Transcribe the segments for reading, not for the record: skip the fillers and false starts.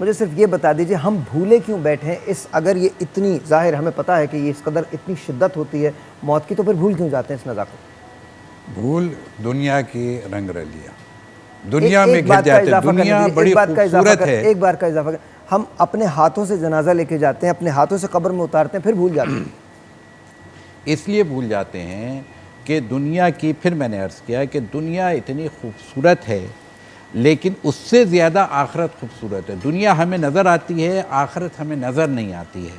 مجھے صرف یہ بتا دیجئے ہم بھولے کیوں بیٹھے ہیں اس، اگر یہ اتنی ظاہر ہمیں پتہ ہے کہ یہ اس قدر اتنی شدت ہوتی ہے موت کی، تو پھر بھول کیوں جاتے ہیں اس نزا کو؟ بھول دنیا کی رنگ رلیاں، دنیا میں گر جاتے ہیں. دنیا بڑی خوبصورت ہے. ایک بار کا اضافہ ہم اپنے ہاتھوں سے جنازہ لے کے جاتے ہیں، اپنے ہاتھوں سے قبر میں اتارتے ہیں، پھر بھول جاتے ہیں. اس لیے بھول جاتے ہیں کہ دنیا کی، پھر میں نے عرض کیا کہ دنیا اتنی خوبصورت ہے لیکن اس سے زیادہ آخرت خوبصورت ہے. دنیا ہمیں نظر آتی ہے، آخرت ہمیں نظر نہیں آتی ہے.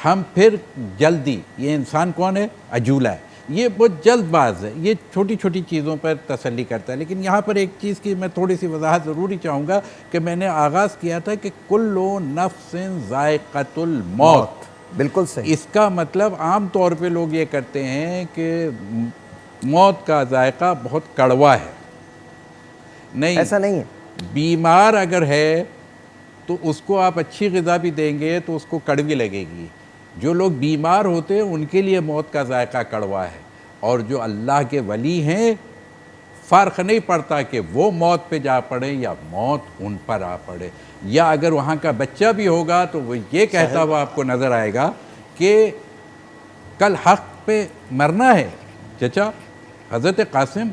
ہم پھر جلدی، یہ انسان کون ہے؟ عجولہ ہے، یہ بہت جلد باز ہے، یہ چھوٹی چھوٹی چیزوں پر تسلی کرتا ہے. لیکن یہاں پر ایک چیز کی میں تھوڑی سی وضاحت ضروری چاہوں گا کہ میں نے آغاز کیا تھا کہ کل نفس ذائقۃ الموت. بالکل صحیح. اس کا مطلب عام طور پہ لوگ یہ کرتے ہیں کہ موت کا ذائقہ بہت کڑوا ہے. نہیں، ایسا نہیں ہے. بیمار اگر ہے تو اس کو آپ اچھی غذا بھی دیں گے تو اس کو کڑوی لگے گی. جو لوگ بیمار ہوتے ہیں ان کے لیے موت کا ذائقہ کڑوا ہے. اور جو اللہ کے ولی ہیں فرق نہیں پڑتا کہ وہ موت پہ جا پڑے یا موت ان پر آ پڑے. یا اگر وہاں کا بچہ بھی ہوگا تو وہ یہ کہتا ہوا آپ کو نظر آئے گا کہ کل حق پہ مرنا ہے. چچا حضرت قاسم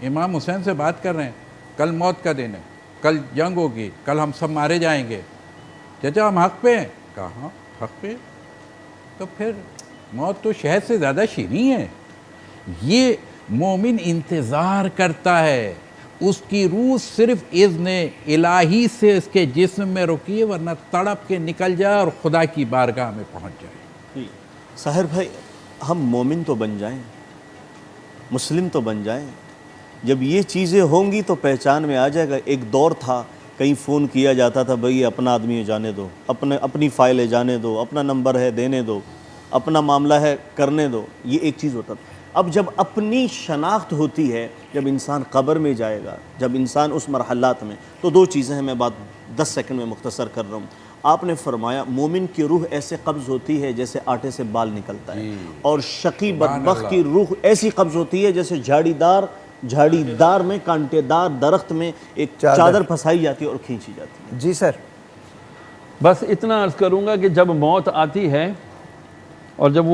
امام حسین سے بات کر رہے ہیں، کل موت کا دن ہے، کل جنگ ہوگی، کل ہم سب مارے جائیں گے. چچا ہم حق پہ ہیں؟ کہاں حق پہ؟ تو پھر موت تو شہد سے زیادہ شیریں ہے. یہ مومن انتظار کرتا ہے، اس کی روح صرف اذن الہی سے اس کے جسم میں رکی ہے، ورنہ تڑپ کے نکل جائے اور خدا کی بارگاہ میں پہنچ جائے. ساحر بھائی، ہم مومن تو بن جائیں، مسلم تو بن جائیں. جب یہ چیزیں ہوں گی تو پہچان میں آ جائے گا. ایک دور تھا کہیں فون کیا جاتا تھا، بھئی اپنا آدمی ہے جانے دو، اپنی فائل ہے جانے دو، اپنا نمبر ہے دینے دو، اپنا معاملہ ہے کرنے دو. یہ ایک چیز ہوتا تھا. اب جب اپنی شناخت ہوتی ہے، جب انسان قبر میں جائے گا، جب انسان اس مرحلات میں، تو دو چیزیں ہیں. میں بات 10 سیکنڈ میں مختصر کر رہا ہوں. آپ نے فرمایا مومن کی روح ایسے قبض ہوتی ہے جیسے آٹے سے بال نکلتا ہے، اور شقی بدبخت کی روح ایسی قبض ہوتی ہے جیسے جھاڑی دار میں، کانٹے دار درخت میں ایک چادر پھنسائی جاتی ہے اور کھینچی جاتی ہے. جی سر. بس اتنا عرض کروں گا کہ جب موت آتی ہے اور جب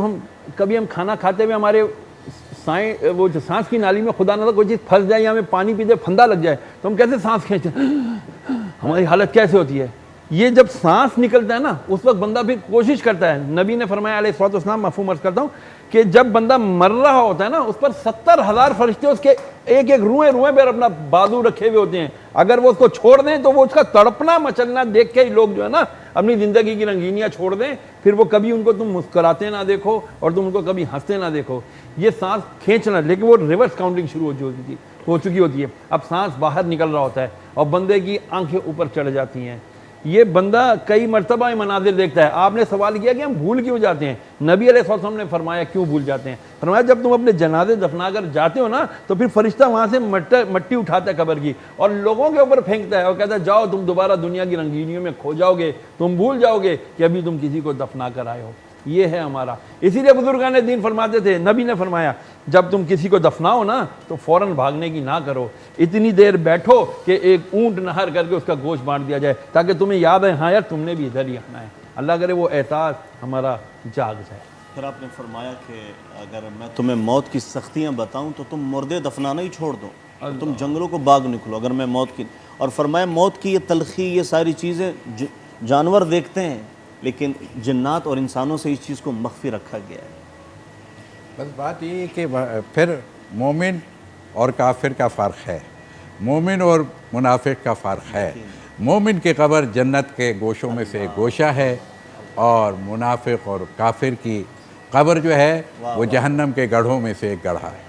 ہم کھانا کھاتے ہوئے ہمارے وہ جو سانس کی نالی میں خدا نہ کوئی چیز پھنس جائے یا ہمیں پانی پیتے پھندا لگ جائے تو ہم کیسے سانس کھینچتے ہیں، ہماری حالت کیسے ہوتی ہے. یہ جب سانس نکلتا ہے نا اس وقت بندہ پھر کوشش کرتا ہے. نبی نے فرمایا علیہ الصلوۃ والسلام، مفہوم عرض کرتا ہوں، کہ جب بندہ مر رہا ہوتا ہے نا اس پر 70,000 فرشتے اس کے ایک ایک روئیں پر اپنا بازو رکھے ہوئے ہوتے ہیں. اگر وہ اس کو چھوڑ دیں تو وہ اس کا تڑپنا مچلنا دیکھ کے ہی لوگ جو ہے نا اپنی زندگی کی رنگینیاں چھوڑ دیں. پھر وہ کبھی ان کو تم مسکراتے نہ دیکھو اور تم ان کو کبھی ہنستے نہ دیکھو. یہ سانس کھینچنا، لیکن وہ ریورس کاؤنٹنگ شروع ہو چکی ہوتی ہے. اب سانس باہر نکل رہا ہوتا ہے اور بندے کی آنکھیں اوپر چڑھ جاتی ہیں. یہ بندہ کئی مرتبہ مناظر دیکھتا ہے. آپ نے سوال کیا کہ ہم بھول کیوں جاتے ہیں. نبی علیہ السلام نے فرمایا کیوں بھول جاتے ہیں. فرمایا جب تم اپنے جنازے دفنا کر جاتے ہو نا تو پھر فرشتہ وہاں سے مٹی اٹھاتا ہے قبر کی اور لوگوں کے اوپر پھینکتا ہے اور کہتا ہے جاؤ تم دوبارہ دنیا کی رنگینیوں میں کھو جاؤ گے، تم بھول جاؤ گے کہ ابھی تم کسی کو دفنا کر آئے ہو. یہ ہے ہمارا. اسی لیے بزرگان دین فرماتے تھے، نبی نے فرمایا جب تم کسی کو دفناؤ نا تو فوراً بھاگنے کی نہ کرو، اتنی دیر بیٹھو کہ ایک اونٹ نہر کر کے اس کا گوشت بانٹ دیا جائے تاکہ تمہیں یاد ہے ہاں یار تم نے بھی ادھر ہی آنا ہے. اللہ کرے وہ احساس ہمارا جاگ جائے. پھر آپ نے فرمایا کہ اگر میں تمہیں موت کی سختیاں بتاؤں تو تم مردے دفنانا ہی چھوڑ دو، تم جنگلوں کو باغ نکلو. اگر میں موت کی، اور فرمایا موت کی یہ تلخی، یہ ساری چیزیں جانور دیکھتے ہیں لیکن جنات اور انسانوں سے اس چیز کو مخفی رکھا گیا ہے. بس بات یہ ہے کہ پھر مومن اور کافر کا فرق ہے، مومن اور منافق کا فرق ہے. مومن کی قبر جنت کے گوشوں میں سے ایک گوشہ ہے اور منافق اور کافر کی قبر جو ہے وہ جہنم کے گڑھوں میں سے ایک گڑھا ہے.